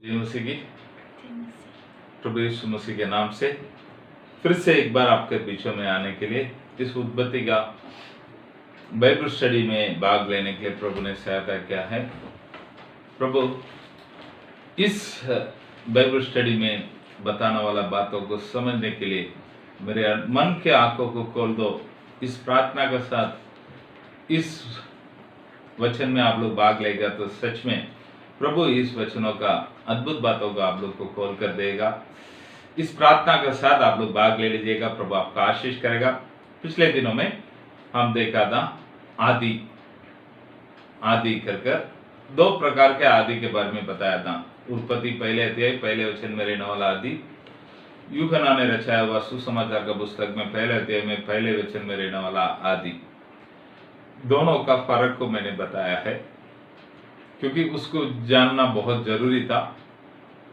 यीशु मसीह की प्रभु यीशु मसीह के नाम से फिर से एक बार आपके बीचों में आने के लिए इस उत्पत्ति का बाइबल स्टडी में भाग लेने के लिए प्रभु ने सहायता किया है। प्रभु इस बाइबल स्टडी में बताने वाला बातों को समझने के लिए मेरे मन के आंखों को खोल दो। इस प्रार्थना के साथ इस वचन में आप लोग भाग लेगा तो सच में प्रभु इस वचनों का अद्भुत बातों को आप लोग को खोल कर देगा। इस प्रार्थना के साथ आप लोग भाग ले लीजिएगा, प्रभु आपका आशीष करेगा। पिछले दिनों में हम देखा था आदि कर दो प्रकार के आदि के बारे में बताया था। उत्पत्ति पहले अध्याय पहले वचन में रहने वाला आदि, यूहन्ना ने रचाया हुआ सुसमाचार का पुस्तक में पहले अध्याय में पहले वचन में रहने वाला आदि। दोनों का फर्क को मैंने बताया है क्योंकि उसको जानना बहुत जरूरी था।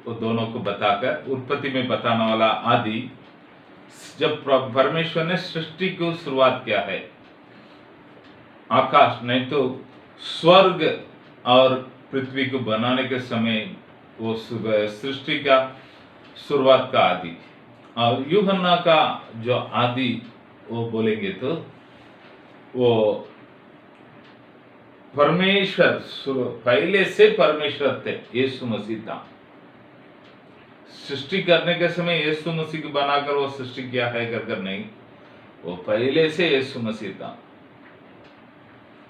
वो दोनों को बताकर उत्पत्ति में बताने वाला आदि, जब परमेश्वर ने सृष्टि को शुरुआत किया है, आकाश नहीं तो स्वर्ग और पृथ्वी को बनाने के समय वो सृष्टि का शुरुआत का आदि। और यूहन्ना का जो आदि वो बोलेंगे तो वो परमेश्वर पहले से परमेश्वर थे, यीशु मसीह था। सृष्टि करने के समय यीशु मसीह को बनाकर वो सृष्टि किया है कर नहीं, वो पहले से यीशु मसीह था।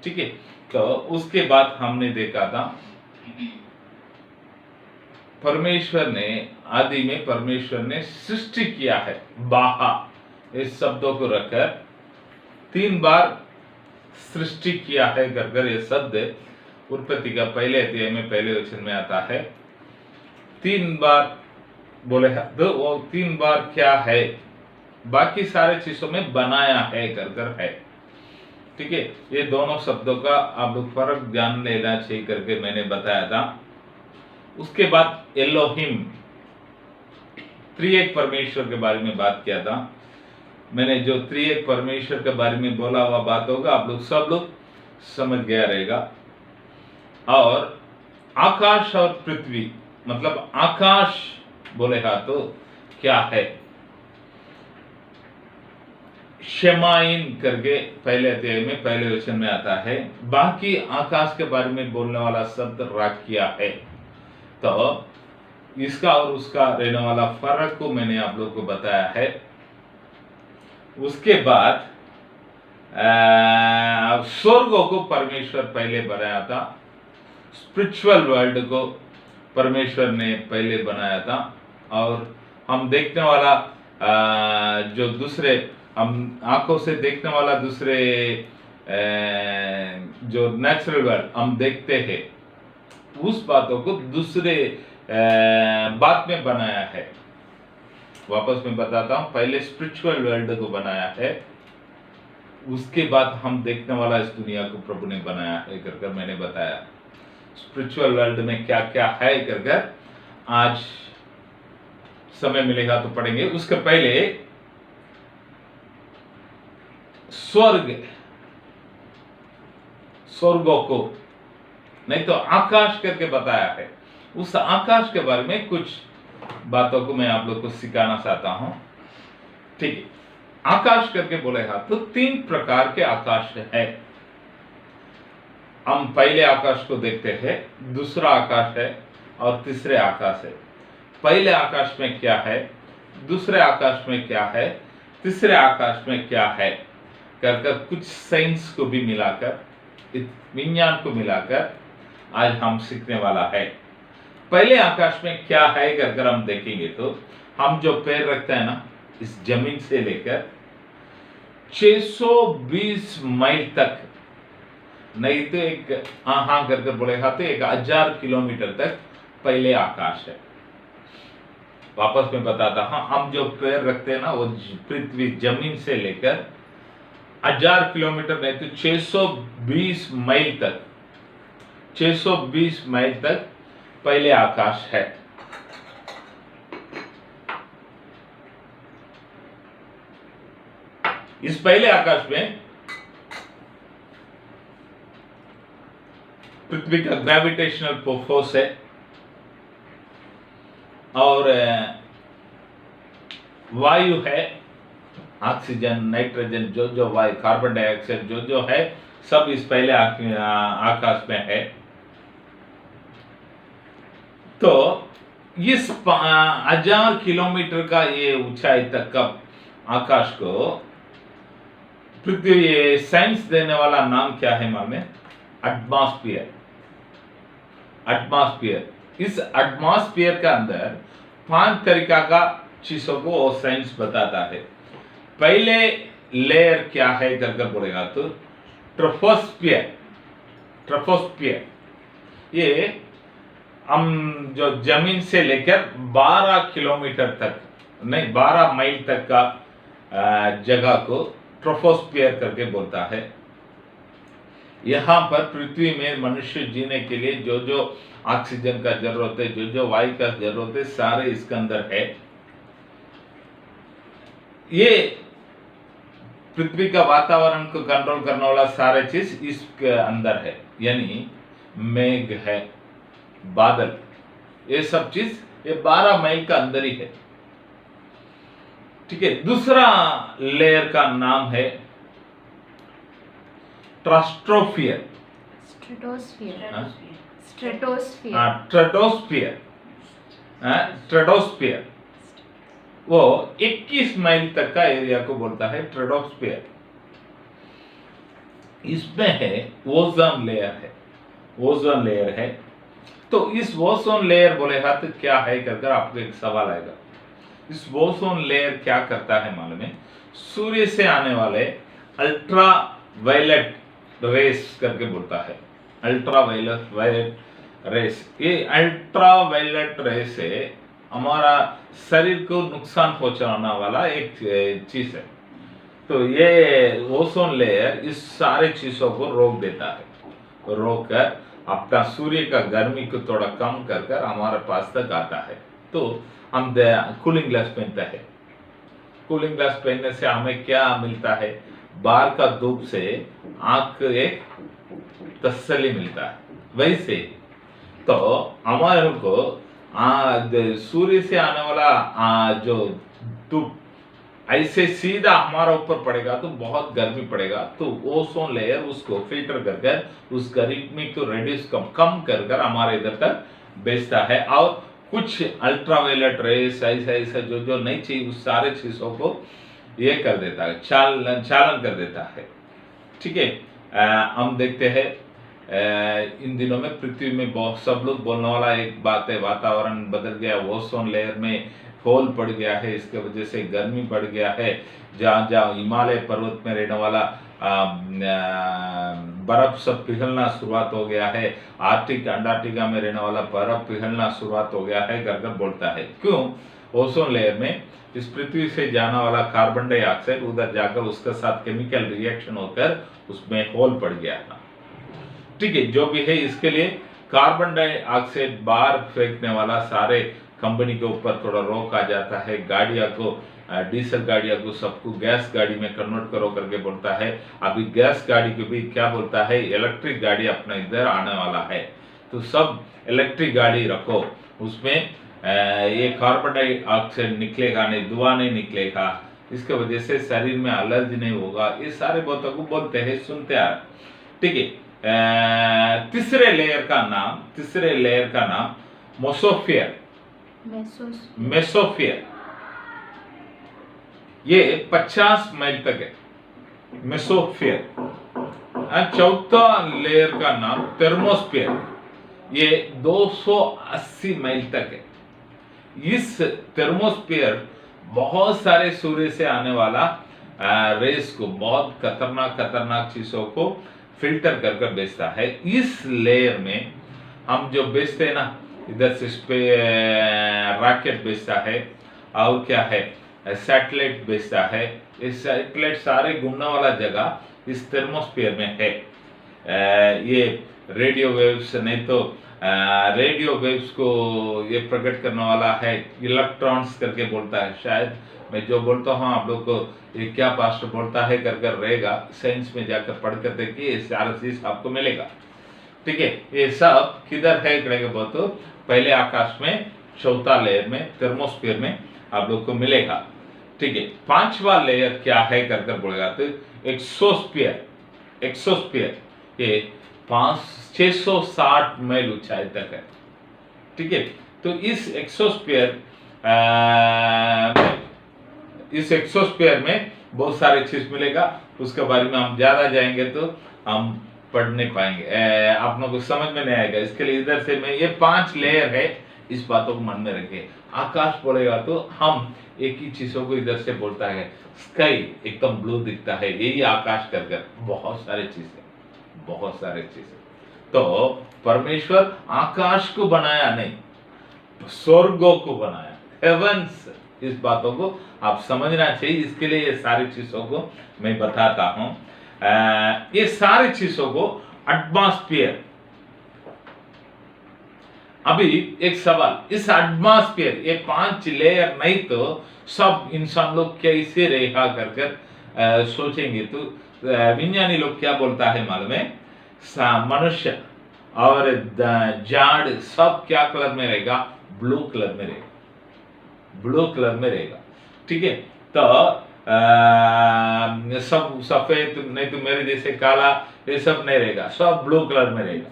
ठीक है, तो उसके बाद हमने देखा था परमेश्वर ने आदि में परमेश्वर ने सृष्टि किया है। बाहा इस शब्दों को रखकर 3 बार सृष्टि किया है कर ये शब्द उत्पत्ति का पहले अध्याय में पहले वचन में आता है। 3 बार बोले तो वो 3 बार क्या है, बाकी सारे चीजों में बनाया है कर है। ठीक है, ये दोनों शब्दों का आप लोग फर्क जान लेना चाहिए करके मैंने बताया था। उसके बाद एलोहिम त्रिएक परमेश्वर के बारे में बात किया था। मैंने जो त्रिएक परमेश्वर के बारे में बोला हुआ बात होगा आप लोग सब लोग समझ गया रहेगा। और आकाश और पृथ्वी मतलब आकाश बोलेगा तो क्या है, शेमाइन करके पहले अध्याय में पहले वचन में आता है। बाकी आकाश के बारे में बोलने वाला शब्द राकिया है। तो इसका और उसका रहने वाला फर्क को मैंने आप लोग को बताया है। उसके बाद स्वर्गों को परमेश्वर पहले बनाया था, स्पिरिचुअल वर्ल्ड को परमेश्वर ने पहले बनाया था। और हम देखने वाला जो दूसरे हम आंखों से देखने वाला दूसरे जो नेचुरल वर्ल्ड हम देखते हैं, उस बातों को दूसरे बात में बनाया है। वापस में बताता हूं, पहले स्पिरिचुअल वर्ल्ड को बनाया है, उसके बाद हम देखने वाला इस दुनिया को प्रभु ने बनाया है कर मैंने बताया। स्पिरिचुअल वर्ल्ड में क्या क्या है कर आज समय मिलेगा तो पढ़ेंगे। उसके पहले स्वर्गों को नहीं तो आकाश करके बताया है। उस आकाश के बारे में कुछ बातों को मैं आप लोग को सिखाना चाहता हूं। ठीक है, आकाश करके बोलेगा तो 3 प्रकार के आकाश है। हम पहले आकाश को देखते हैं, दूसरा आकाश है और तीसरे आकाश है। पहले आकाश में क्या है, दूसरे आकाश में क्या है, तीसरे आकाश में क्या है कर कुछ साइंस को भी मिलाकर, विज्ञान को मिलाकर आज हम सीखने वाला है। पहले आकाश में क्या है कर हम देखेंगे तो हम जो पैर रखते हैं ना, इस जमीन से लेकर 620 मील तक, नहीं तो एक हाँ कर बोलेगा तो 1000 किलोमीटर तक पहले आकाश है। वापस में बताता हूं, हम जो पैर रखते हैं ना वो पृथ्वी जमीन से लेकर 1000 किलोमीटर नहीं तो 620 मील तक, 620 मील तक पहले आकाश है। इस पहले आकाश में पृथ्वी का ग्रेविटेशनल फोर्स है, और वायु है, ऑक्सीजन, नाइट्रोजन, जो वायु, कार्बन डाइऑक्साइड जो है, सब इस पहले आकाश में है। तो इस 1000 किलोमीटर का ये ऊंचाई तक का आकाश को पृथ्वी साइंस देने वाला नाम क्या है मालूम है? एटमॉस्फेयर। एटमॉस्फेयर, इस एटमॉस्फेयर के अंदर 5 तरीका का चीजों को साइंस बताता है। पहले लेयर क्या है कर बोलेगा तो ट्रोपोस्फियर। ये हम जो जमीन से लेकर 12 किलोमीटर तक, नहीं 12 मील तक का जगह को ट्रोपोस्फियर करके बोलता है। यहाँ पर पृथ्वी में मनुष्य जीने के लिए जो ऑक्सीजन का जरूरत है, जो वायु का जरूरत है, सारे इसके अंदर है। ये पृथ्वी का वातावरण को कंट्रोल करने वाला सारे चीज इसके अंदर है, यानी मेघ है, बादल, ये सब चीज ये 12 मील का अंदर ही है। ठीक है। दूसरा लेयर का नाम है ट्रास्ट्रोफियर। ट्रेडोस्फियर वो 21 मील तक का एरिया को बोलता है ट्रेडोस्फियर। इसमें है ओजोन लेयर है। तो इस ओजोन लेयर बोलेगा तो क्या है कर आपको एक सवाल आएगा। इस ओजोन लेयर क्या करता है मालूम है? सूर्य से आने वाले अल्ट्रा वायलेट रेस करके बोलता है। अल्ट्रा वायलेट रेस, ये अल्ट्रा वायलेट रेस से हमारा शरीर को नुकसान पहुंचाने वाला एक चीज है। तो ये ओजोन लेयर इस सारे चीजों को रोक देता है, रोक कर अपना सूर्य का गर्मी को थोड़ा कम कर हमारे पास तक आता है। तो हम कूलिंग ग्लास पहनता है। कूलिंग ग्लास पहनने से हमें क्या मिलता है? बाहर का धूप से आंख एक तसल्ली मिलता है। वैसे तो हमारे को सूर्य से आने वाला जो धूप ऐसे सीधा हमारा ऊपर पड़ेगा तो बहुत गर्मी पड़ेगा। तो ओजोन लेयर उसको फिल्टर कर उस गर्मी को रिड्यूस कम कर हमारे इधर तक भेजता है। और कुछ अल्ट्रावायलेट रेस ऐसा जो नहीं चाहिए उस सारे चीजों को ये कर देता है, चालन कर देता है। ठीक है। हम देखते हैं इन दिनों में पृथ्वी में बहुत सब लोग बोलने वाला एक बात है, वातावरण बदल गया, ओजोन लेयर में होल पड़ गया है, इसके वजह से गर्मी बढ़ गया है। जहाँ हिमालय पर्वत में रहने वाला बर्फ सब पिघलना शुरुआत हो गया है, आर्टिक अंटार्कटिका में रहने वाला बर्फ पिघलना शुरुआत हो गया है कर बोलता है। क्यों? ओजोन लेयर में इस पृथ्वी से जाने वाला कार्बन डाइऑक्साइड उधर जाकर उसके साथ केमिकल रिएक्शन होकर उसमें होल पड़ गया था। ठीक है। जो भी है इसके लिए कार्बन डाइऑक्साइड बाहर फेंकने वाला सारे कंपनी के ऊपर थोड़ा रोक आ जाता है। गाड़ियां को, डीजल गाड़ियां को सबको गैस गाड़ी में कन्वर्ट करो करके बोलता है। अभी गैस गाड़ी को भी क्या बोलता है? इलेक्ट्रिक गाड़ी अपने इधर आने वाला है। तो सब इलेक्ट्रिक गाड़ी रखो, उसमें ये कार्बन डाइऑक्साइड निकलेगा नहीं, धुआं नहीं निकलेगा, इसके वजह से शरीर में एलर्जी नहीं होगा। ये सारे बातों को बोलते हैं, सुनते आ रहे। ठीक है। तीसरे लेयर का नाम मेसोस्फियर। ये 50 मील तक है मेसोस्फियर। चौथा लेयर का नाम थर्मोस्फियर, ये 280 मील तक है। इस थर्मोस्फियर बहुत सारे सूर्य से आने वाला रेस को, बहुत खतरनाक चीजों को फिल्टर कर भेजता है। इस लेयर में हम जो भेजते हैं ना, इधर से रॉकेट भेजता है और क्या है, सैटेलाइट भेजता है। इस सैटेलाइट सारे घूमने वाला जगह इस थर्मोस्फियर में है। ये रेडियो वेव्स, नहीं तो रेडियो वेव्स को ये प्रकट करने वाला है इलेक्ट्रॉन्स करके बोलता है। शायद मैं जो बोलता हूँ आप लोग को ये क्या पास्टर बोलता है कर रहेगा, साइंस में जाकर पढ़कर देखिए, सारा चीज आपको मिलेगा। ठीक है। ये सब किधर है करेगा बहुत, पहले आकाश में चौथा लेयर में थर्मोस्फीयर में आप लोग को मिलेगा। ठीक है, पांचवा लेयर क्या है कर कर बोलेगा तो एक्सोस्फीयर ये 660 मील ऊंचाई तक है। ठीक है, तो इस एक्सोस्फीयर में बहुत सारे चीज मिलेगा, उसके बारे में हम ज्यादा जाएंगे तो हम पढ़ नहीं पाएंगे, आप लोगों को समझ में नहीं आएगा। इसके लिए इधर से मैं ये 5 लेयर है, इस बातों को मन में रखिए। आकाश बोलेगा तो हम एक ही चीजों को इधर से बोलता है, स्काई एकदम ब्लू दिखता है, यही आकाश कर कर बहुत सारे चीजें। तो परमेश्वर आकाश को बनाया नहीं, स्वर्गों को बनाया, हेवंस। इस बातों को आप समझना चाहिए, इसके लिए ये सारी चीजों को मैं बताता हूं। ये सारी चीजों को एटमॉस्फेयर, अभी एक सवाल, इस एटमॉस्फेयर ये 5 लेयर नहीं तो सब इंसान लोग कैसे रहेगा कर कर सोचेंगे तो विज्ञानी लोग क्या बोलता है मालूम है, मनुष्य और झाड़ सब क्या कलर में रहेगा, ब्लू कलर में रहेगा। ठीक है, तो सब सफेद नहीं तो मेरे जैसे काला ये सब नहीं रहेगा, सब ब्लू कलर में रहेगा।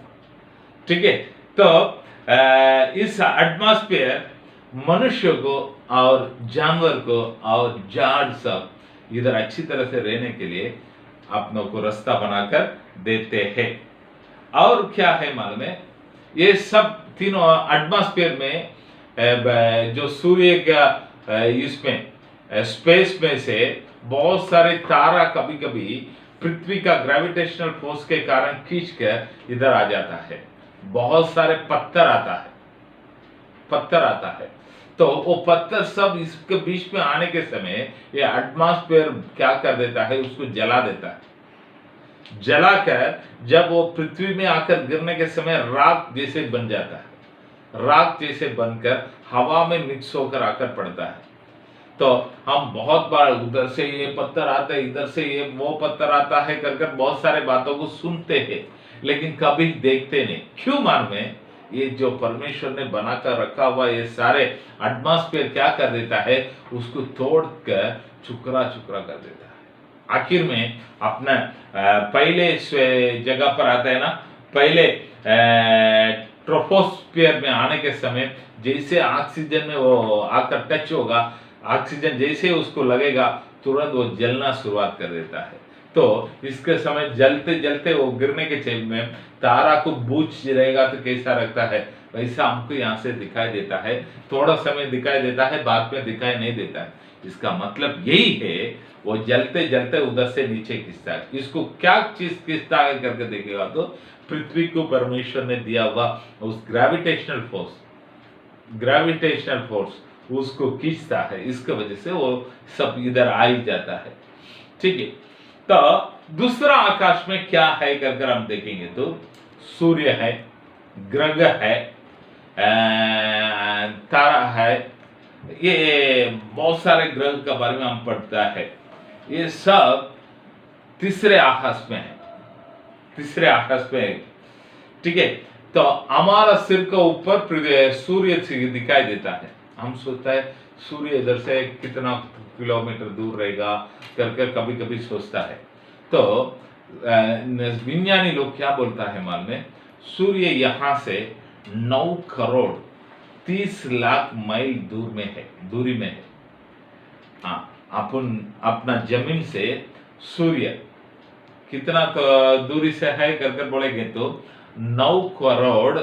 ठीक है, तो इस एटमॉस्फेयर मनुष्य को और जानवर को और झाड़ सब इधर अच्छी तरह से रहने के लिए अपनों को रास्ता बनाकर देते हैं। और क्या है मालूम है, ये सब तीनों एटमॉस्फेयर में जो सूर्य का इसमें स्पेस में से बहुत सारे तारा कभी कभी पृथ्वी का ग्रेविटेशनल फोर्स के कारण खींच कर इधर आ जाता है, बहुत सारे पत्थर आता है, तो वो पत्थर सब इसके बीच में आने के समय ये एटमॉस्फेयर क्या कर देता है, उसको जला देता है। जलाकर जब वो पृथ्वी में आकर गिरने के समय राख जैसे बन जाता है, राख जैसे बनकर हवा में मिक्स होकर आकर पड़ता है। तो हम बहुत बार उधर से ये पत्थर आता है, इधर से ये वो पत्थर आता है कर बहुत सारे बातों को सुनते हैं, लेकिन कभी देखते नहीं। क्यों मालूम है, ये जो परमेश्वर ने बनाकर रखा हुआ ये सारे एटमॉस्फेयर क्या कर देता है, उसको तोड़कर चुकरा कर देता है। आखिर में अपना पहले जगह पर आता है ना, पहले ट्रोपोस्फियर में आने के समय जैसे ऑक्सीजन में वो आकर टच होगा, ऑक्सीजन जैसे उसको लगेगा तुरंत वो जलना शुरुआत कर देता है। तो इसके समय जलते जलते वो गिरने के चेल में तारा को बूझ रहेगा तो कैसा लगता है, वैसा हमको यहाँ से दिखाई देता है, थोड़ा समय दिखाई देता है, बाद में दिखाई नहीं देता है। इसका मतलब यही है, वो जलते जलते उधर से नीचे खिंचता है। इसको क्या चीज खिंचता है करके देखेगा तो पृथ्वी को परमेश्वर ने दिया हुआ उस ग्रेविटेशनल फोर्स उसको खींचता है, इसके वजह से वो सब इधर आ ही जाता है। ठीक है, तो दूसरा आकाश में क्या है कर हम देखेंगे तो सूर्य है, ग्रह है, तारा है, ये बहुत सारे ग्रह के बारे में हम पढ़ता है। ये सब तीसरे आकाश में है। ठीक है, तो हमारा सिर के ऊपर सूर्य दिखाई देता है, हम सोचता है सूर्य इधर से कितना किलोमीटर दूर रहेगा कर कभी कभी सोचता है। तो विज्ञानी लोग क्या बोलता है मालूम है, सूर्य यहाँ से 9 करोड़ 30 लाख मील दूरी में है। हाँ, अपन अपना जमीन से सूर्य कितना तो दूरी से है कर बोलेंगे तो 9 करोड़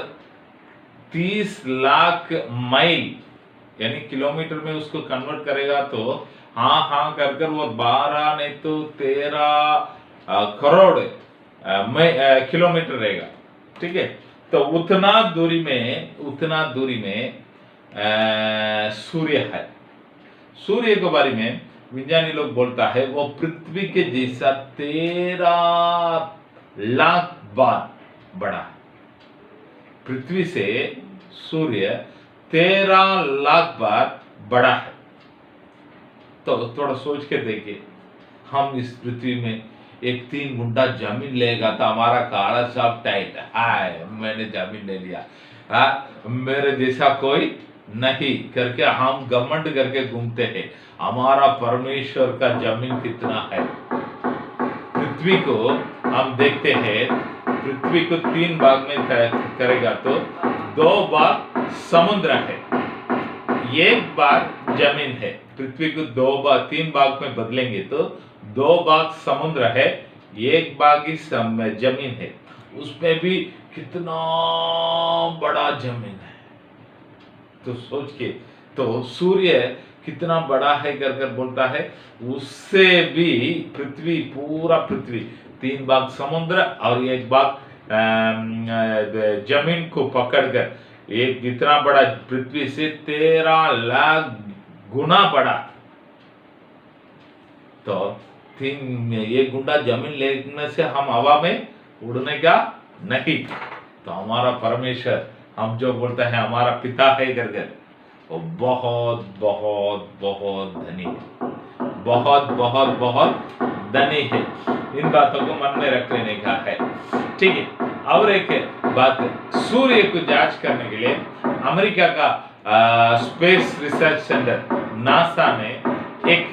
30 लाख मील, यानी किलोमीटर में उसको कन्वर्ट करेगा तो हाँ कर वो 12 नहीं तो 13 करोड़ किलोमीटर रहेगा। ठीक है, तो उतना दूरी में सूर्य है। सूर्य के बारे में विज्ञानी लोग बोलता है वो पृथ्वी के जैसा 13 लाख बार बड़ा है। पृथ्वी से सूर्य 13 लाख बार बड़ा है। तो थोड़ा सोच के देखिए, हम इस पृथ्वी में एक 3 गुंठा जमीन लेगा तो हमारा काला सब टाइट है, मैंने जमीन ले लिया, मेरे जैसा कोई नहीं करके हम घमंड करके घूमते हैं। हमारा परमेश्वर का जमीन कितना है। पृथ्वी को हम देखते हैं, पृथ्वी को 3 भाग में करेगा तो 2 भाग समुद्र है, 1 भाग जमीन है। पृथ्वी को 3 भाग में बदलेंगे तो 2 भाग समुद्र है, 1 भाग ही जमीन है। उसमें भी कितना बड़ा जमीन है, तो सोच के, तो सूर्य कितना बड़ा है कर बोलता है। उससे भी पृथ्वी, पूरा पृथ्वी 3 भाग समुद्र और 1 भाग जमीन को पकड़कर एक इतना बड़ा, पृथ्वी से 13 लाख गुना बड़ा। तो 1 गुंडा जमीन लेने से हम हवा में उड़ने का नहीं। तो हमारा परमेश्वर, हम जो बोलते हैं हमारा पिता है कर, वो बहुत बहुत बहुत धनी है, बहुत बहुत बहुत धनी है। इन बातों को मन में रख लेने का है, ठीक है। और एक बात, सूर्य को जांच करने के लिए अमेरिका का स्पेस रिसर्च सेंटर नासा ने एक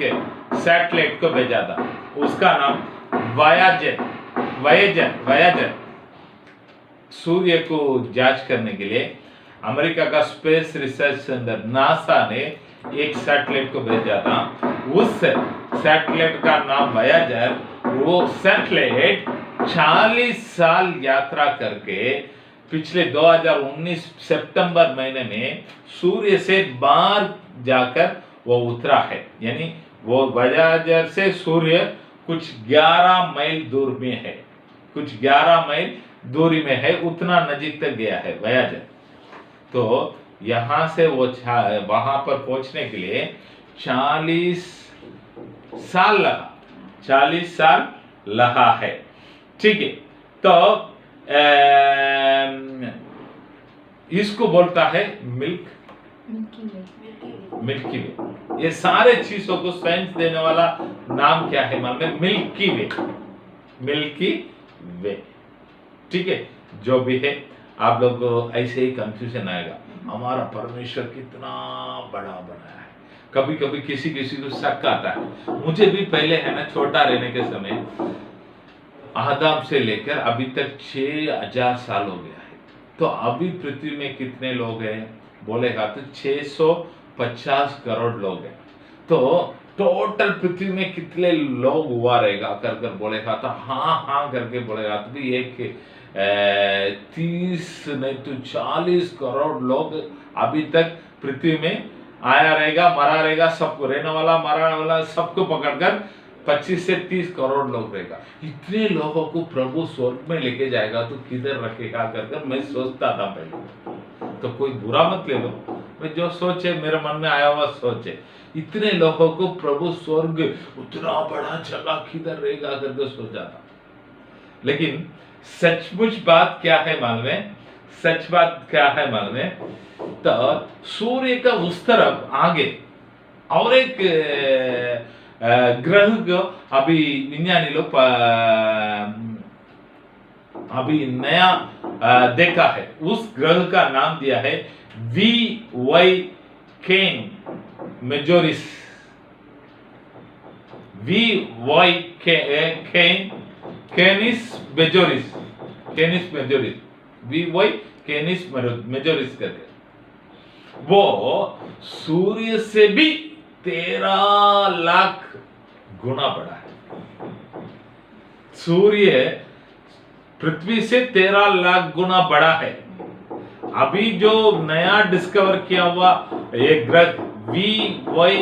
सैटेलाइट को भेजा था। उसका नाम वायाजर। सूर्य को जांच करने के लिए अमेरिका का स्पेस रिसर्च सेंटर नासा ने एक सैटेलाइट को भेजा था। उस सैटेलाइट का नाम वायाजर। वो सैटेलाइट 40 साल यात्रा करके पिछले 2019 सितंबर महीने में सूर्य से बाहर जाकर वो उतरा है। यानी वो वायाजर से सूर्य कुछ 11 मील दूर में है, कुछ 11 मील दूरी में है, उतना नजीक तक गया है वायाजर। तो यहां से वो वहां पर पहुंचने के लिए 40 साल लगा, 40 साल लगा है, ठीक है। तो इसको बोलता है मिल्की वे। ये सारे चीजों को साइंस देने वाला नाम क्या है मालूम है? मिल्की वे, ठीक है। जो भी है, आप लोग को ऐसे ही कंफ्यूजन आएगा, हमारा परमेश्वर कितना बड़ा बनाया है। कभी कभी किसी को शक आता है। मुझे भी पहले है ना, छोटा रहने के समय आदम से लेकर अभी तक 6000 साल हो गया है। तो अभी पृथ्वी में कितने लोग हैं बोलेगा तो 650 करोड़ लोग हैं। तो टोटल पृथ्वी में कितने लोग हुआ रहेगा कर बोलेगा तो हाँ करके बोलेगा तो भी एक 30 नहीं तो 40 करोड़ लोग अभी तक पृथ्वी में आया रहेगा, मरा रहेगा, सबको रहने वाला मरा वाला सबको पकड़कर 25 से 30 करोड़ लोग रहेगा। इतने लोगों को प्रभु स्वर्ग में लेके जाएगा तो किधर रखेगा कर मैं सोचता था पहले। तो कोई बुरा मत ले लो, मैं जो सोचे मेरे मन में आया हुआ सोचे। इतने लोगों को प्रभु स्वर्ग, उतना बड़ा जगह किधर रहेगा करके सोचा था। लेकिन सचमुच बात क्या है मालूम है? सच बात क्या है मालूम है? तो सूर्य का उस तरफ आगे और एक ग्रह को अभी विज्ञानी लोग अभी नया देखा है। उस ग्रह का नाम दिया है VY केन मेजोरिस। VY केनिस मेजोरिस, VY केनिस मेजोरिस करके। वो सूर्य से भी 13 लाख गुना बड़ा है। सूर्य पृथ्वी से 13 लाख गुना बड़ा है। अभी जो नया डिस्कवर किया हुआ एक ग्रह VY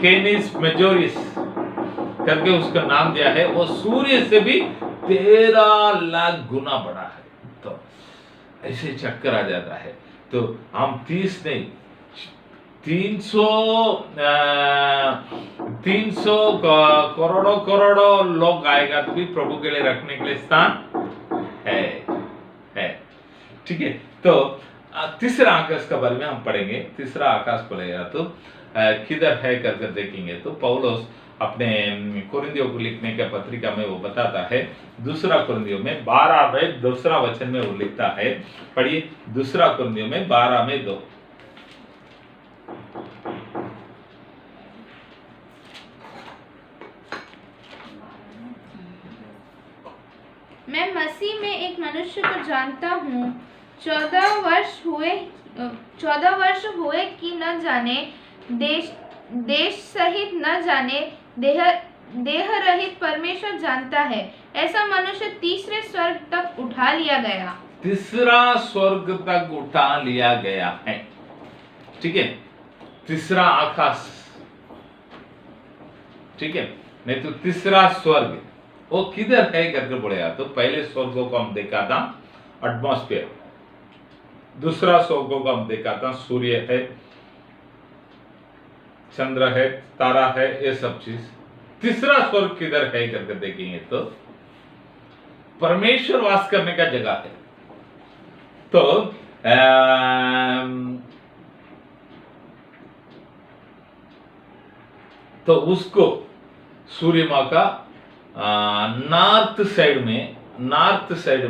केनिस मेजोरिस करके उसका नाम दिया है, वो सूर्य से भी 13 लाख गुना बड़ा है। तो ऐसे चक्कर आ जाता है। तो हम 30 नहीं 300 करोड़ों लोग आएगा तो भी प्रभु के लिए रखने के लिए स्थान है, ठीक है। तो तीसरा आकाश के बारे में हम पढ़ेंगे। तीसरा आकाश बोलेगा तो किधर है कर देखेंगे तो पौलुस अपने कुरिन्थियों को लिखने के पत्रिका में वो बताता है। दूसरा कुरिन्थियों में 12 में दूसरा वचन में वो लिखता है। पढ़िए, दूसरा कुरिन्थियों में 12 में 2। मैं मसीह में एक मनुष्य को जानता हूँ, 14 वर्ष हुए कि न जाने देश सहित न जाने देह रहित परमेश्वर जानता है, ऐसा मनुष्य तीसरे स्वर्ग तक उठा लिया गया। तीसरा स्वर्ग तक उठा लिया गया है, ठीक है, तीसरा आकाश, ठीक है, नहीं तो तीसरा स्वर्ग वो किधर है करके बोलेगा तो पहले स्वर्गों को हम देखा था एटमॉस्फेयर, दूसरा स्वर्गों को हम देखा था सूर्य है, चंद्र है, तारा है, ये सब चीज। तीसरा स्वर्ग किधर है करके देखेंगे तो परमेश्वर वास करने का जगह है। तो उसको सूर्य माँ का नॉर्थ साइड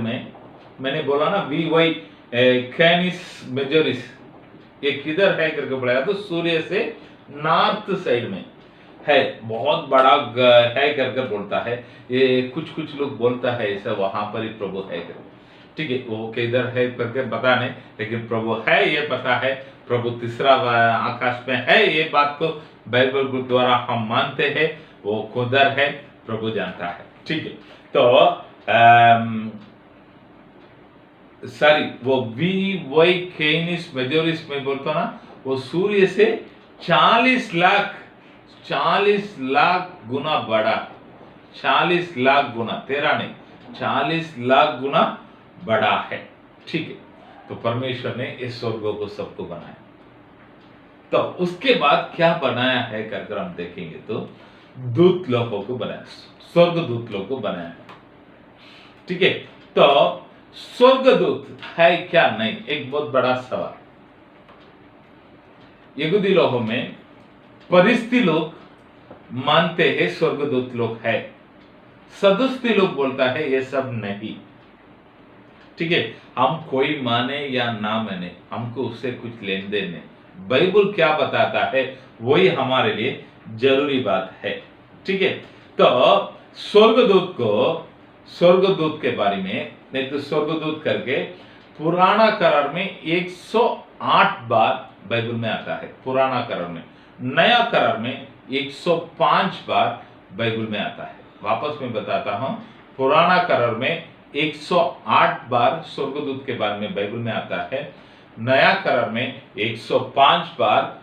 में मैंने बोला ना वी वाई कैनिस मेजोरिस, ये किधर है करके पढ़ाया तो सूर्य से नॉर्थ साइड में है, बहुत बड़ा है करके बोलता है। ये कुछ लोग बोलता है ऐसा वहां पर ही प्रभु है करके, ठीक है, वो किधर है करके पता नहीं, लेकिन प्रभु है ये पता है, प्रभु तीसरा आकाश में है ये बात को बाइबल के द्वारा हम मानते हैं, वो खुदर है, प्रभु जानता है, ठीक है। तो सॉरी वो वी वाई कैनिस मेजोरिस में बोलता ना, वो सूर्य से 40 लाख गुना बड़ा, 40 लाख गुना, 13 नहीं 40 लाख गुना बड़ा है, ठीक है। तो परमेश्वर ने इस स्वर्गों को सबको बनाया, तो उसके बाद क्या बनाया है कर हम देखेंगे तो दूत लोगों को बनाया, स्वर्ग दूत लोगों को बनाया, ठीक है। तो स्वर्गदूत है क्या नहीं, एक बहुत बड़ा सवाल। यहूदी लोगों में परिस्थिति लोग मानते हैं स्वर्गदूत लोग है, सदुस्ती लोग बोलता है ये सब नहीं, ठीक है। हम कोई माने या ना माने हमको उससे कुछ लेन देन नहीं, बाइबल क्या बताता है वही हमारे लिए जरूरी बात है, ठीक है। तो स्वर्गदूत के बारे में नहीं तो स्वर्गदूत करके पुराना करार में 108 बार बाइबल में आता है, पुराना करार में, नया करार में 105 बार बाइबल में आता है। वापस में बताता हूं, पुराना करार में 108 बार स्वर्गदूत के बारे में बाइबल में आता है, नया करार में 105 बार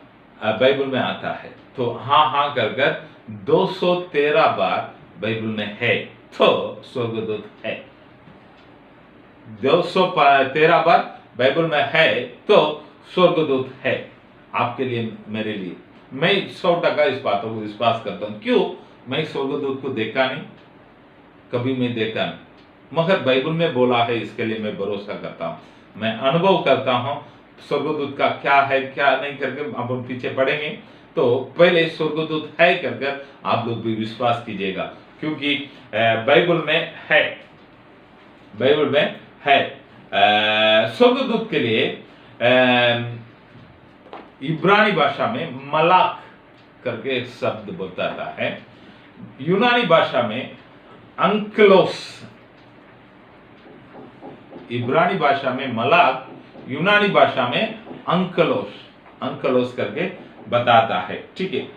बाइबल में आता है। तो हाँ कर 213 बार बाइबल में है, तो स्वर्गदूत है। 213 बार बाइबल में है तो स्वर्गदूत है, आपके लिए मेरे लिए। मैं 100% इस बातों को विश्वास करता हूं। क्यों? मैं स्वर्गदूत को देखा नहीं, कभी मैं देखा नहीं, मगर बाइबल में बोला है, इसके लिए मैं भरोसा करता हूं, मैं अनुभव करता हूं स्वर्गदूत का क्या है क्या नहीं करके अब हम पीछे पढ़ेंगे। तो पहले स्वर्गदूत है कर आप लोग भी विश्वास कीजिएगा, क्योंकि बाइबल में है, बाइबल में है। स्वर्गदूत के लिए इब्रानी भाषा में मलाक करके एक शब्द बताता है, यूनानी भाषा में अंकलोस, इब्रानी भाषा में मलाक, यूनानी भाषा में अंकलोस करके बताता है, ठीक है।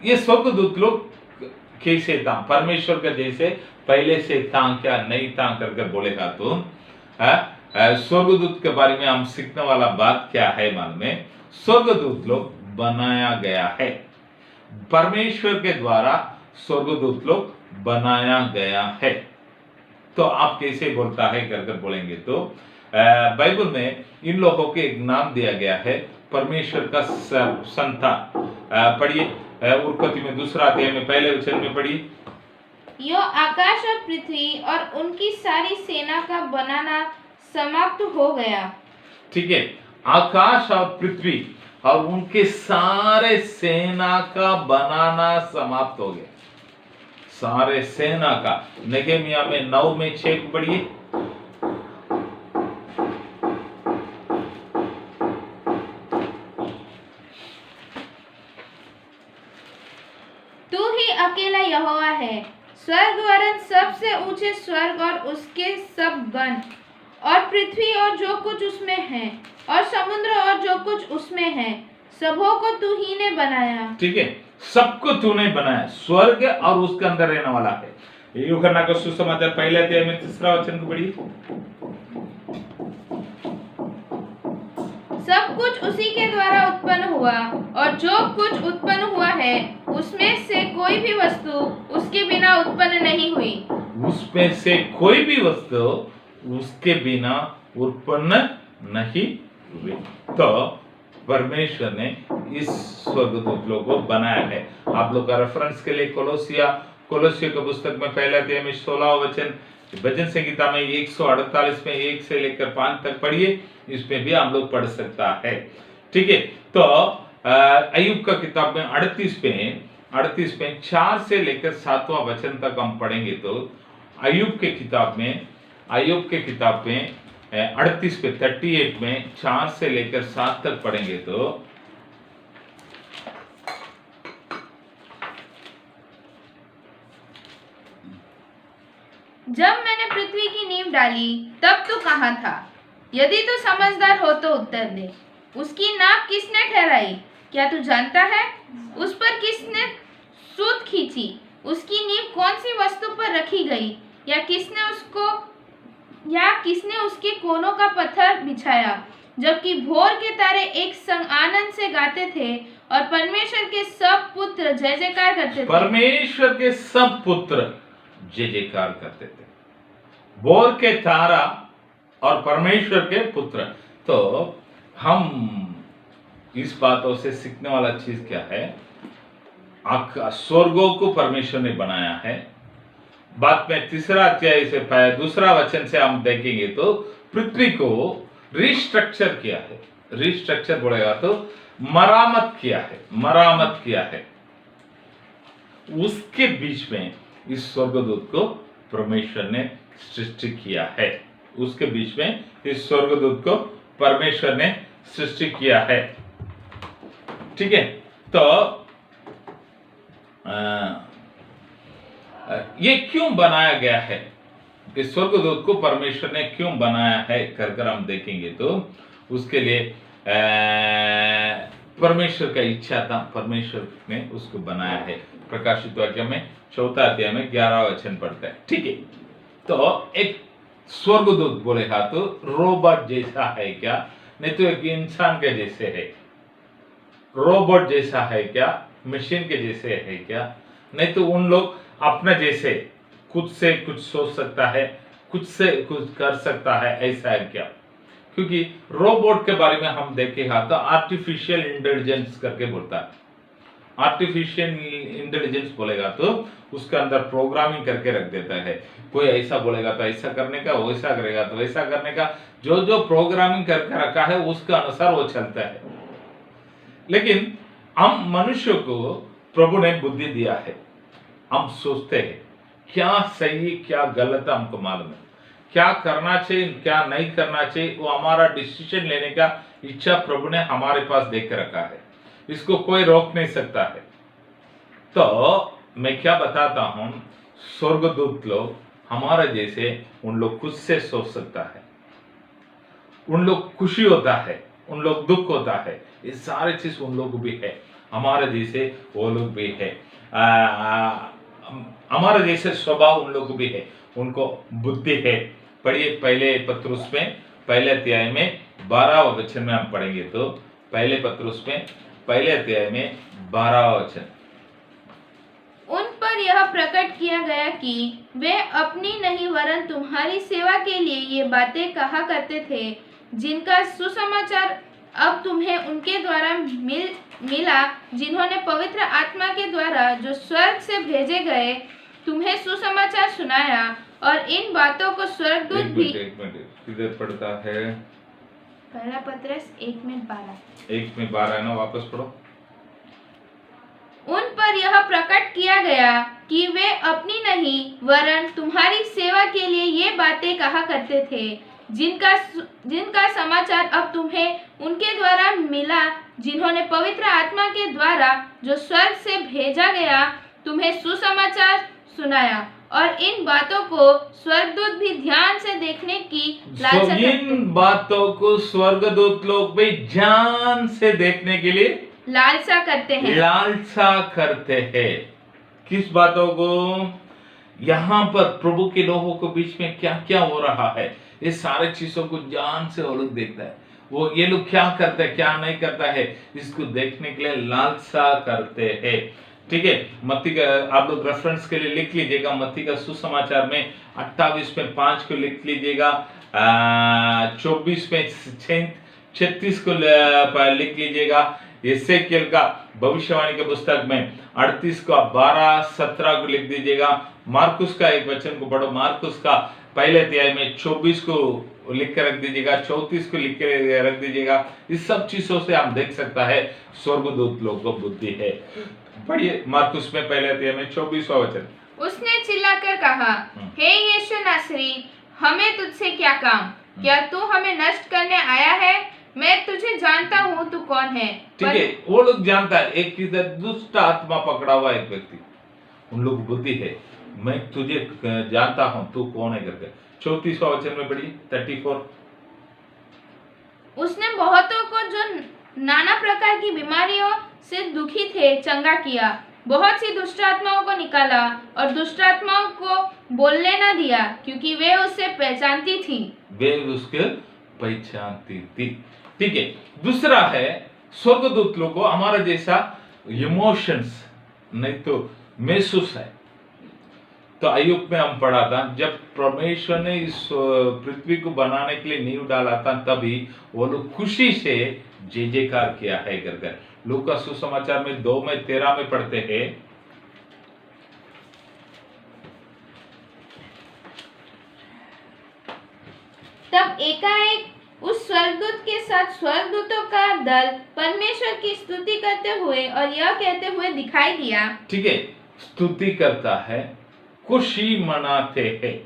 ये स्वर्गदूत लोग कैसे था, परमेश्वर के जैसे पहले से था क्या नहीं था करके बोलेगा तो स्वर्गदूत के बारे में हम सीखने वाला बात क्या है मालूम है? स्वर्गदूत लोग बनाया गया है, परमेश्वर के द्वारा स्वर्गदूत लोग बनाया गया है। तो आप कैसे बोलता है करके बोलेंगे तो बाइबल में इन लोगों के एक नाम दिया गया है, परमेश्वर का संतान। पढ़िए उत्पत्ति में 2 अध्याय में पहले वचन में पढ़िए, यो आकाश और पृथ्वी और उनकी सारी सेना का बनाना समाप्त हो गया, ठीक है। आकाश और पृथ्वी और उनके सारे सेना का बनाना समाप्त हो गया, सारे सेना का। नेहेमिया में 9 में 6 पढ़िए, तू ही अकेला यहोवा है, स्वर्ग वरन सबसे ऊंचे स्वर्ग और उसके सब गण और पृथ्वी और जो कुछ उसमें है और समुद्र और जो कुछ उसमें है, सबों को तू ही ने बनाया। ठीक है, सबको तूने बनाया, स्वर्ग और उसके अंदर रहने वाला है। यूहन्ना का सुसमाचार पहले अध्याय में 3 वचन को पढ़िए। सब कुछ उसी के द्वारा उत्पन्न हुआ और जो कुछ उत्पन्न हुआ है उसमें से कोई भी वस्तु उसके बिना उत्पन्न नहीं हुई। उसमें से कोई भी वस्तु उसके बिना उत्पन्न नहीं हुई। तो परमेश्वर ने इस स्वर्गदूतों को बनाया है। आप लोग का रेफरेंस के लिए कोलोसियों के पुस्तक में पहला अध्याय में 16 वचन, भजन संगीता में 148 में 1 से लेकर 5 तक पढ़िए, इसमें भी हम लोग पढ़ सकता है। ठीक है, तो अय्यूब का किताब में 38 में 4 से लेकर 7वां वचन तक हम पढ़ेंगे। तो अय्यूब के किताब में 38 में 4 से लेकर 7 तक पढ़ेंगे। तो जब मैंने पृथ्वी की नींव डाली तब तू कहाँ था? यदि तू समझदार हो तो उत्तर दे। उसकी नाप किसने ठहराई? क्या तू जानता है? उस पर किसने सूत खींची? उसकी नींव कौन सी वस्तु पर रखी गई? या किसने उसके कोनों का पत्थर बिछाया? जबकि भोर के तारे एक संग आनंद से गाते थे और परमेश्वर के सब पुत्र जय जयकार करते थे। परमेश्वर के सब पुत्र जय जयकार करते थे। भोर के तारा और परमेश्वर के पुत्र। तो हम इस बातों से सीखने वाला चीज क्या है? स्वर्गों को परमेश्वर ने बनाया है। बाद में 3 अध्याय से 2 वचन से हम देखेंगे तो पृथ्वी को रिस्ट्रक्चर किया है। रिस्ट्रक्चर बोलेगा तो मरामत किया है। उसके बीच में इस स्वर्गदूत को परमेश्वर ने सृष्टि किया है। उसके बीच में इस स्वर्गदूत को परमेश्वर ने सृष्टि किया है। ठीक है, तो ये क्यों बनाया गया है? इस स्वर्गदूत को परमेश्वर ने क्यों बनाया है कर हम देखेंगे। तो उसके लिए परमेश्वर का इच्छा था, परमेश्वर ने उसको बनाया है। प्रकाशित वाक्य में 4 अध्याय में 11 वचन पढ़ता है। ठीक है, तो एक स्वर्गदूत बोलेगा तो रोबोट जैसा है क्या? नहीं तो एक इंसान के जैसे है। रोबोट जैसा है क्या? मशीन के जैसे है क्या? नहीं तो उन लोग अपने जैसे खुद से कुछ सोच सकता है, खुद से कुछ कर सकता है, ऐसा है क्या? क्योंकि रोबोट के बारे में हम देखेगा तो आर्टिफिशियल इंटेलिजेंस करके बोलता है। आर्टिफिशियल इंटेलिजेंस बोलेगा तो उसके अंदर प्रोग्रामिंग करके रख देता है। कोई ऐसा बोलेगा तो ऐसा करने का, वैसा करेगा तो वैसा करने का, जो प्रोग्रामिंग करके रखा है उसके अनुसार वो चलता है। लेकिन हम मनुष्य को प्रभु ने बुद्धि दिया है। हम सोचते हैं क्या सही क्या गलत हमको मालूम है, क्या करना चाहिए क्या नहीं करना चाहिए, वो हमारा डिसीजन लेने का इच्छा प्रभु ने हमारे पास देकर रखा है। इसको कोई रोक नहीं सकता है। तो मैं क्या बताता हूं, स्वर्गदूत लोग हमारे जैसे, उन लोग खुद से सोच सकता है, उन लोग खुशी होता है, उन लोग दुख होता है, ये सारे चीज उन लोग भी है। हमारे जैसे वो लोग भी है, हमारे जैसे स्वभाव उन लोग भी है, उनको बुद्धि है। पढ़िए पहले पत्रुस में पहले अध्याय में 12 वचन में हम पढ़ेंगे। तो पहले पत्रुस में पहले अध्याय में 12 वचन। उन पर यह प्रकट किया गया कि वे अपनी नहीं वरन तुम्हारी सेवा के लिए ये बातें कहा करते थे, जिनका सुसमाचार अब तुम्हें उनके द्वारा मिला, जिन्होंने पवित्र आत्मा के द्वारा जो स्वर्ग से भेजे गए तुम्हें सुसमाचार सुनाया। और इन बातों को स्वर्गदूत भी किधर पढ़ता है? पहला पत्रस 1:12। 1:12 है ना, वापस पढ़ो। उन पर यह प्रकट किया गया कि वे अपनी नहीं वरन तुम्हारी सेवा के लिए ये बातें कहा करते थे, जिनका समाचार अब तुम्हें उनके द्वारा मिला, जिन्होंने पवित्र आत्मा के द्वारा जो स्वर्ग से भेजा गया तुम्हें सुसमाचार सुनाया और इन बातों को स्वर्गदूत भी ध्यान से देखने की लालसा करते इन बातों को स्वर्गदूत लोग भी ध्यान से देखने के लिए लालसा करते हैं। लालसा करते हैं। किस बातों को? यहाँ पर प्रभु के लोगों के बीच में क्या क्या हो रहा है, ये सारे चीजों को ध्यान से वो लोग देखता है। वो ये लोग क्या करते हैं, क्या नहीं करता है, इसको देखने के लिए लालसा करते हैं। ठीक है, मत्ती का आप लोग रेफरेंस के लिए लिख लीजिएगा। मत्ती का सुसमाचार में 28 में 5 को लिख लीजिएगा, 24 में 36 को लिख लीजिएगा। एसेकिएल का भविष्यवाणी के पुस्तक में 38 को 12-17 को लिख दीजिएगा। मार्कुस का एक वचन को पढ़ो, मार्कुस का पहले अध्याय में 24 को लिख कर रख दीजिएगा, 34 को लिख के रख दीजिएगा। इस सब चीजों से आप देख सकता है स्वर्गदूत लोग को बुद्धि है। पढ़िए मार्कुस में पहले अध्याय में 24वां वचन। उसने चिल्लाकर कहा, हे यीशु नासरी, हमें तुझसे क्या काम? क्या तू हमें नष्ट करने आया है? मैं तुझे जानता हूँ, तू कौन है। ठीक है, वो लोग जानता है। एक किधर दुष्ट आत्मा पकड़ा हुआ एक व्यक्ति, उन लोग बुद्धि है, मैं तुझे जानता हूँ, तू कौन है करके। 34वां वचन में पढ़िए 34। उसने बहुतों को जो नाना प्रकार की बीमारियों से दुखी थे चंगा किया, बहुत सी दुष्ट आत्माओं को निकाला और दुष्ट आत्माओं को बोलने न दिया, क्योंकि वे उससे पहचानती थी। वे उसके पहचानती थी। ठीक है, दूसरा है स्वर्गदूत लोग को हमारा जैसा इमोशंस नहीं तो महसूस है। तो अय्यूब में हम पढ़ा था, जब परमेश्वर ने इस पृथ्वी को बनाने के लिए नींव डाला था, तभी वो लोग खुशी से जय जयकार किया है करके लूका सुसमाचार में 2 में 13 में पढ़ते हैं। तब एकाएक उस स्वर्गदूत के साथ स्वर्गदूतों का दल परमेश्वर की स्तुति करते हुए और यह कहते हुए दिखाई दिया। ठीक है, स्तुति करता है, खुशी मनाते हैं।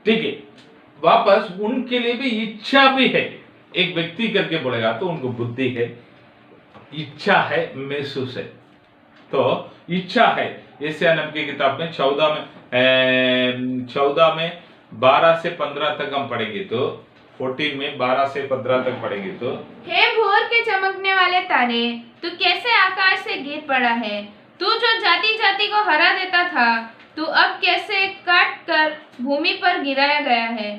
ठीक है, वापस उनके लिए भी इच्छा भी है। एक व्यक्ति करके बोलेगा तो उनको बुद्धि है, इच्छा है, महसूस है। तो इच्छा है। यशायाह नबी की किताब में 14 में 12 से 15 तक हम पढ़ेंगे, तो 14 में 12 से 15 तक पढ़ेंगे। तो हे भोर के चमकने वाले तारे, तू कैसे आकाश से गिर पड़ा है? तू जो जाति जाति को हरा देता था, तू अब कैसे काट कर भूमि पर गिराया गया है?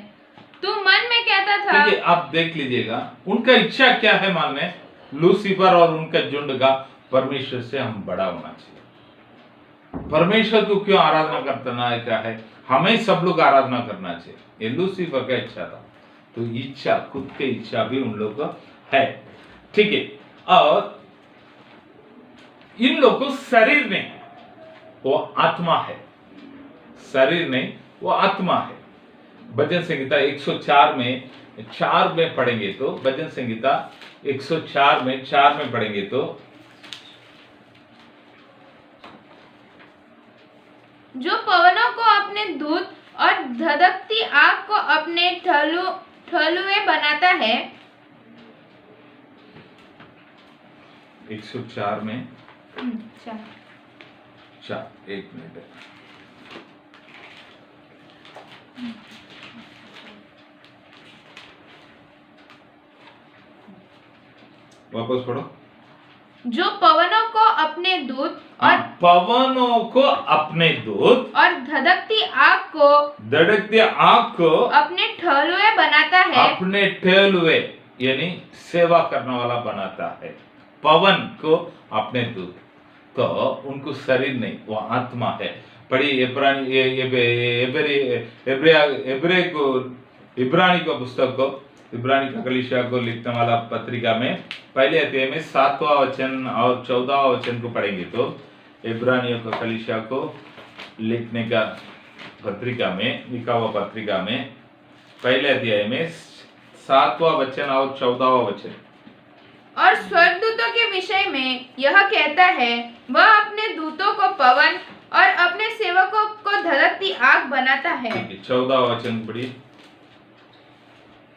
तू मन में कहता था। ठीक है, आप देख लीजिएगा उनका इच्छा क्या है मालूम? लूसीफर और उनका झुंड का परमेश्वर से हम बड़ा होना चाहिए। परमेश्वर को क्यों आराधना करना क्या है? हमें सब लोग आराधना करना चाहिए। ये लूसीफर का इच्छा था। तो इच्छा, खुद की इच्छा भी उन लोग का है। ठीक है, और इन लोग को शरीर नहीं, वो आत्मा है। शरीर नहीं, वो आत्मा है। भजन संहिता 104 में 4 में पढ़ेंगे तो, भजन संहिता 104 में 4 में पढ़ेंगे तो, जो पवनों को अपने दूत और धधकती आग को अपने ठलुए बनाता है। 104 में 4 1 मिनट। वापस पढ़ो। जो पवनों को अपने दूत और पवनों को अपने दूत और धधकती आग को अपने ठलुए बनाता है। अपने ठलुए यानी सेवा करने वाला बनाता है। पवन को अपने दूत, तो उनको शरीर नहीं, वो आत्मा है। पढ़िए इब्रानी को पुस्तक को, इब्रानी का कलीसिया को लिखने वाला पत्रिका में पहले अध्याय में 7वां वचन और 14वां वचन को पढ़ेंगे तो, इब्रानियों का कलीसिया को लिखने का पत्रिका में, लिखा हुआ पत्रिका में पहले अध्याय में 7वां वचन और 14वां वचन। और स्वर्गदूतों के विषय में यह कहता है, वह अपने दूतों को पवन और अपने सेवकों को धधकती आग बनाता है। 14वां वचन पढ़िए।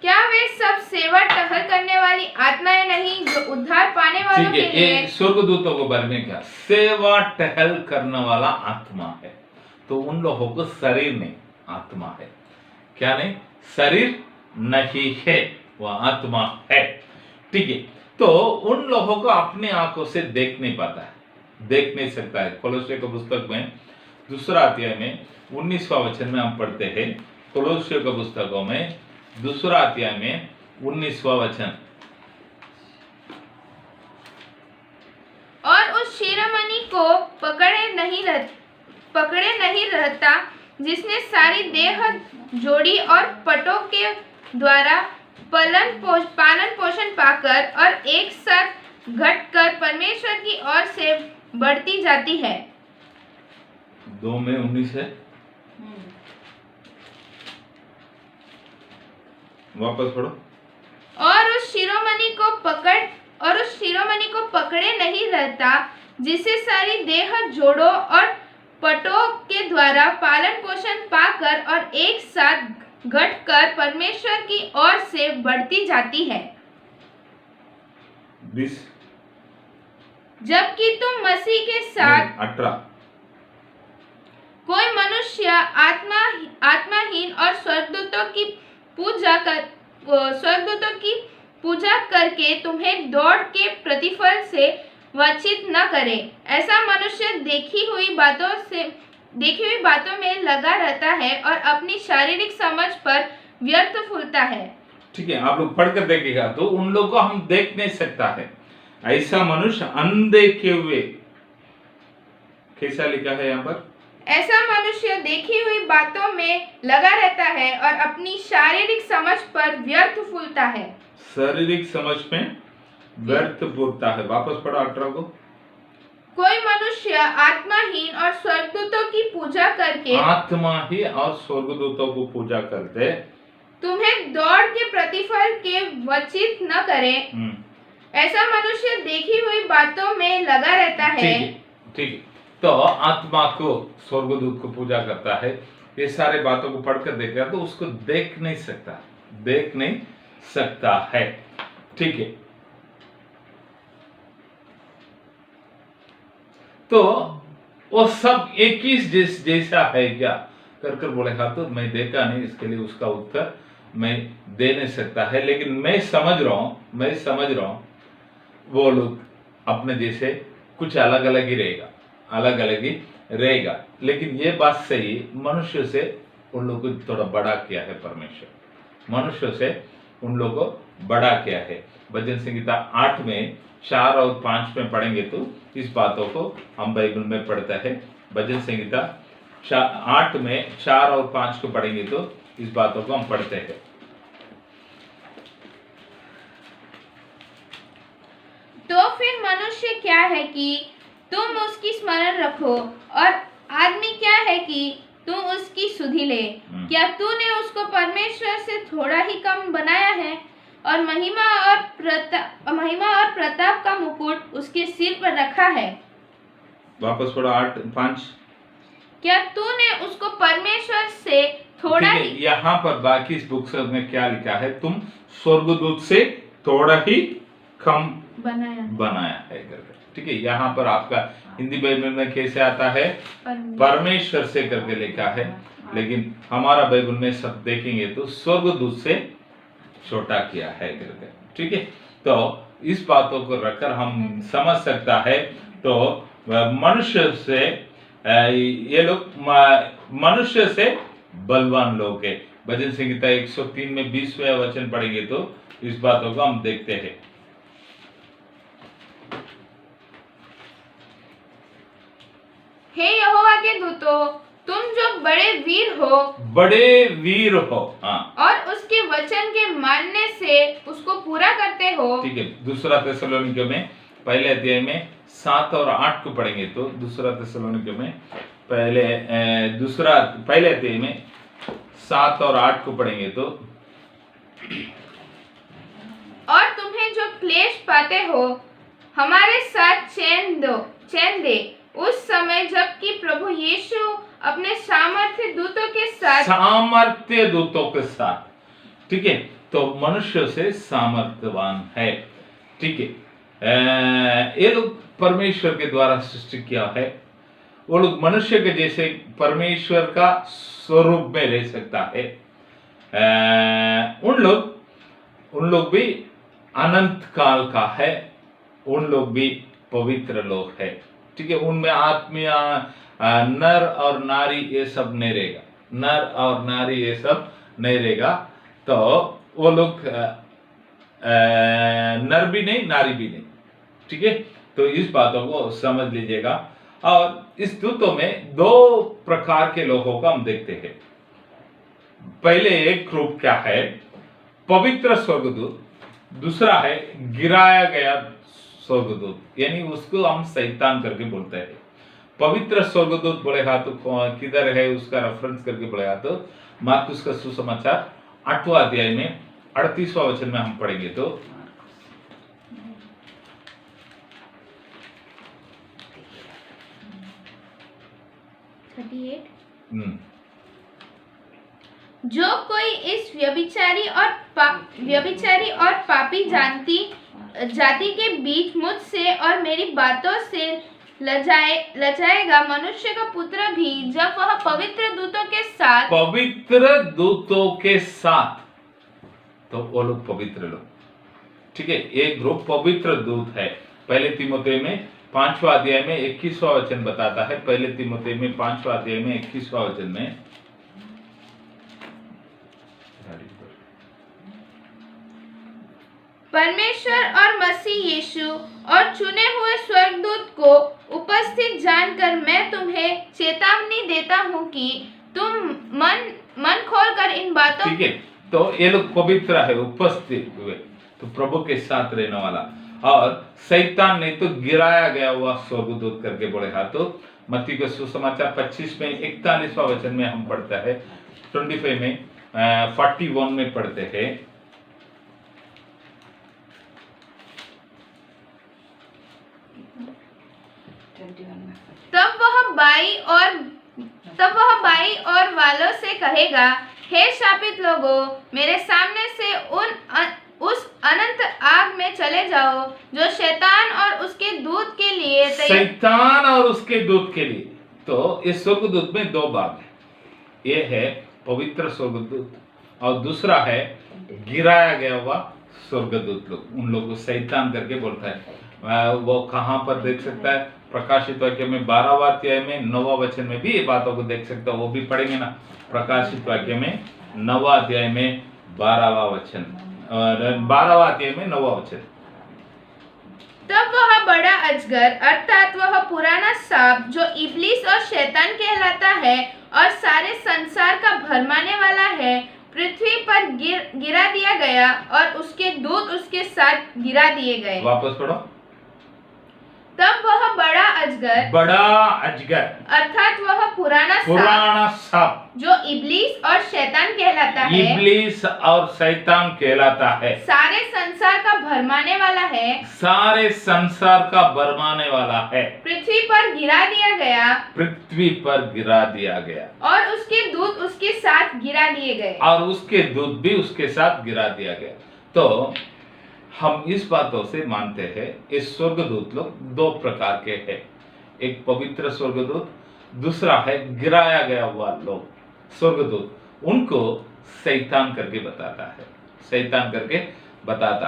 क्या वे सब सेवा टहल करने वाली आत्माएं नहीं, जो उद्धार पाने वालों के लिए? स्वर्गदूतों को बारे में क्या? सेवा टहल करने वाला आत्मा है। तो उन लोगों को शरीर नहीं, आत्मा है। क्या नहीं? शरीर नहीं है, वह आत्मा है। ठीक है, तो उन लोगों को अपने आंखों से देख नहीं पाता है, देख नहीं सकता है। कोलोसियों की पुस्तक में 2 अध्याय में 19वां वचन में हम पढ़ते हैं। कोलोसियों की पुस्तकों में 2 अध्याय में 19वां वचन। और उस शिरोमणि को पकड़े नहीं रहता, जिसने सारी देह जोड़ी और पटों के द्वारा पालन पोषण पाकर और एक साथ घटकर परमेश्वर की ओर से बढ़ती जाती है। 2 में 19 है, वापस पढ़ो। और उस शिरोमणि को पकड़े नहीं रहता, जिसे सारी देह जोड़ों और पटों के द्वारा पालन पोषण पाकर और एक साथ घटकर परमेश्वर की ओर से बढ़ती जाती है। 20, जबकि तुम मसीह के साथ 18, कोई मनुष्य आत्माहीन और स्वर्गदूतों की पूजा करके तुम्हें दौड़ के प्रतिफल से वंचित न करे। ऐसा मनुष्य देखी हुई बातों में लगा रहता है और अपनी शारीरिक समझ पर व्यर्थ फूलता है। ठीक है, आप लोग पढ़कर देखिएगा तो उन लोगों को हम देख नहीं सकता है। ऐसा मनुष्य अनदेखे हुए, कैसा लिखा है यहाँ पर? ऐसा मनुष्य देखी हुई बातों में लगा रहता है और अपनी शारीरिक समझ पर व्यर्थ फूलता है। शारीरिक समझ में व्यर्थ फूलता है। वापस पढ़ो 18 को। कोई मनुष्य आत्माहीन और स्वर्गदूतों की पूजा करके तुम्हें दौड़ के प्रतिफल के वंचित न करे। ऐसा मनुष्य देखी हुई बातों में लगा रहता है। ठीक है, तो आत्मा को स्वर्गदूत को पूजा करता है, ये सारे बातों को पढ़कर देखेगा तो उसको देख नहीं सकता है। ठीक है, तो वो सब एक ही जैसा है क्या कर बोलेगा तो मैं देखा नहीं, इसके लिए उसका उत्तर मैं दे नहीं सकता है। लेकिन मैं समझ रहा हूं वो लोग अपने जैसे कुछ अलग अलग ही रहेगा। लेकिन ये बात सही, मनुष्य से उन लोगों को थोड़ा बड़ा किया है परमेश्वर, मनुष्य से उन लोगों को बड़ा किया है। भजन संहिता 8 में 4 और 5 में पढ़ेंगे तो इस बातों को हम बाइबल में पढ़ते हैं। भजन संहिता 8 में 4 और 5 को पढ़ेंगे तो इस बातों को हम पढ़ते हैं। तो फिर मनुष्य क्या है कि तुम उसकी स्मरण रखो, और आदमी क्या है कि तुम उसकी सुधि ले। क्या तूने उसको परमेश्वर से थोड़ा ही कम बनाया है, और महिमा और प्रताप का मुकुट उसके सिर पर रखा है। वापस पढ़ो 8:5। क्या तूने उसको परमेश्वर से थोड़ा ही, यहाँ पर बाकी इस बुक में क्या लिखा है? तुम स्वर्गदूत से थोड़ा ही कम बनाया है करके। ठीक है, यहाँ पर आपका हिंदी बाइबल में कैसे आता है? परमेश्वर से करके लिखा है, लेकिन हमारा बाइबल में सब देखेंगे तो स्वर्गदूत से छोटा किया है करके। ठीक है, तो इस बातों को रखकर हम समझ सकता है। तो मनुष्य से ये लोग मनुष्य से बलवान लोग है। भजन संहिता 103 में 20वें वचन पढ़ेंगे तो इस बातों को हम देखते हैं। हे यहोवा के दूतों, तुम जो बड़े वीर हो, हाँ, और उसके वचन के मानने से उसको पूरा करते हो। ठीक है, दूसरा थिस्सलुनीकियों में पहले अध्याय में 7 और 8 को पढ़ेंगे तो दूसरा थिस्सलुनीकियों में पहले अध्याय में 7 और 8 को पढ़ेंगे तो, और तुम्हें जो क्लेश पाते हो हमारे साथ चैन दे, उस समय जबकि प्रभु यीशु अपने सामर्थ्य दूतों के साथ, ठीक है, तो मनुष्य से सामर्थ्यवान है। ठीक है, ये लोग परमेश्वर के द्वारा सृष्टि किया है, वो लोग मनुष्य के जैसे परमेश्वर का स्वरूप में रह सकता है। उन लोग भी अनंत काल का है, उन लोग भी पवित्र लोग है। ठीक है, उनमें आत्मीय नर और नारी ये सब नहीं रहेगा, नर और नारी ये सब नहीं रहेगा। तो वो लोग नर भी नहीं, नारी भी नहीं। ठीक है, तो इस बातों को समझ लीजिएगा। और इस दूतों में दो प्रकार के लोगों को हम देखते हैं। पहले एक ग्रुप क्या है, पवित्र स्वर्गदूत, दूसरा है गिराया गया स्वर्गदूत, यानी उसको हम शैतान करके बोलते हैं। पवित्र स्वर्गदूत बोलेगा तो किधर है, उसका रेफरेंस करके बोलेगा तो मार्कुस का सुसमाचार 8वां अध्याय में 38वां वचन में हम पढ़ेंगे तो जो कोई इस व्यभिचारी और पापी जाति के बीच मुझसे और मेरी बातों से लजाएगा, मनुष्य का पुत्र भी जब वह पवित्र दूतों के साथ, तो वो लोग पवित्र लोग। ठीक है, एक ग्रुप पवित्र दूत है। पहले तीमुथी में 5वां अध्याय में 21वां वचन बताता है। पहले तीमुथी में 5वां अध्याय में 21वां वचन में परमेश्वर और मसीह यीशु और चुने हुए स्वर्गदूत को उपस्थित जानकर मैं तुम्हें चेतावनी देता हूँ कि तुम मन खोलकर इन बातों। ठीक है, तो ये लोग पवित्र है, उपस्थित हुए, तो प्रभु के साथ रहने वाला। और शैतान नहीं तो गिराया गया हुआ स्वर्गदूत करके बोलेगा तो मत्ती का सुसमाचार 25 में 41वां वचन में हम पढ़ते हैं, 25 में 41 में पढ़ते हैं। तब वह बाई और वालों से कहेगा, हे शापित लोगों, मेरे सामने से उस अनंत आग में चले जाओ जो शैतान और उसके दूत के लिए तो इस स्वर्गदूत में दो भाग है। ये है पवित्र स्वर्गदूत और दूसरा है गिराया गया हुआ स्वर्गदूत लोग। उन लोगों को शैतान करके बोलता है। वो कहां पर देख सकता है? प्रकाशित वाक्य में 12वां अध्याय में 9वां वचन में भी ये बातों को देख सकता है। वो भी पढ़ेंगे ना, प्रकाशित वाक्य में 9वां अध्याय में 12वां वचन और 12वां अध्याय में 9वां वचन। तब वह बड़ा अजगर अर्थात वह पुराना सांप जो इब्लीस और शैतान कहलाता है और सारे संसार का भरमाने वाला है, पृथ्वी पर गिरा दिया गया और उसके दूत उसके साथ गिरा दिए गए। वापस पढ़ो। तब वह बड़ा अजगर अर्थात वह पुराना सांप जो इब्लीस और शैतान कहलाता है, सारे संसार का भरमाने वाला है, पृथ्वी पर गिरा दिया गया और उसके दूत उसके साथ गिरा दिए गए। तो हम इस बातों से मानते हैं इस स्वर्गदूत लोग दो प्रकार के हैं। एक पवित्र स्वर्गदूत, दूसरा है गिराया गया हुआ लोग स्वर्गदूत। उनको शैतान करके बताता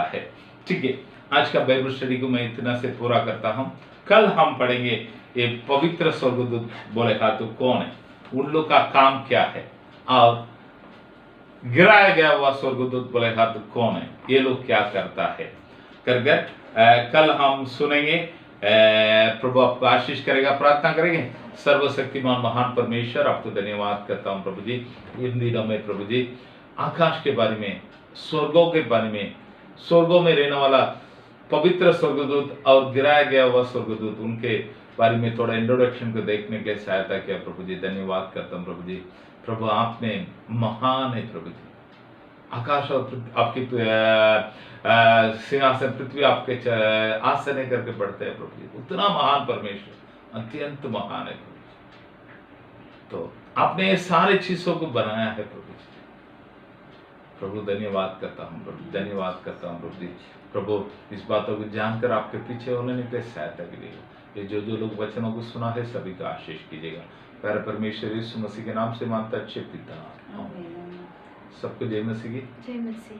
है। ठीक है, आज का बाइबल स्टडी को मैं इतना से पूरा करता हूं। कल हम पढ़ेंगे ये पवित्र स्वर्गदूत बोले तो कौन है, उन लोग का काम क्या है, और गिराया गया हुआ स्वर्गदूत बोले तो कौन है, ये लोग क्या करता है कर कल हम सुनेंगे। प्रभु आपको आशीष करेगा। प्रार्थना करेंगे। सर्वशक्तिमान महान परमेश्वर, आपको धन्यवाद करता हूँ प्रभु जी। इन दिनों में प्रभु जी आकाश के बारे में, स्वर्गों के बारे में, स्वर्गों में रहने वाला पवित्र स्वर्गदूत और गिराया गया हुआ स्वर्गदूत, उनके बारे में थोड़ा इंट्रोडक्शन को देखने के लिए सहायता किया प्रभु जी। धन्यवाद करता हूँ प्रभु जी। प्रभु आपने महान है प्रभु जी। आकाश और आपकी सिंहासन, पृथ्वी आपके आसन करके बढ़ते हैं प्रभु जी। उतना महान परमेश्वर, अत्यंत महान है प्रभु जी। तो आपने ये सारी चीजों को बनाया है प्रभु जी। प्रभु धन्यवाद करता हूँ प्रभु, धन्यवाद करता हूँ प्रभु जी। प्रभु इस बातों को जानकर आपके पीछे होने निकले सहायता कीजिएगा। ये जो लोग वचनों को सुना है सभी का आशीष कीजिएगा। प्यारे परमेश्वर यीशु मसीह के नाम से मांगता अच्छे पिता, सबको जय मसीह की। जय मसीह।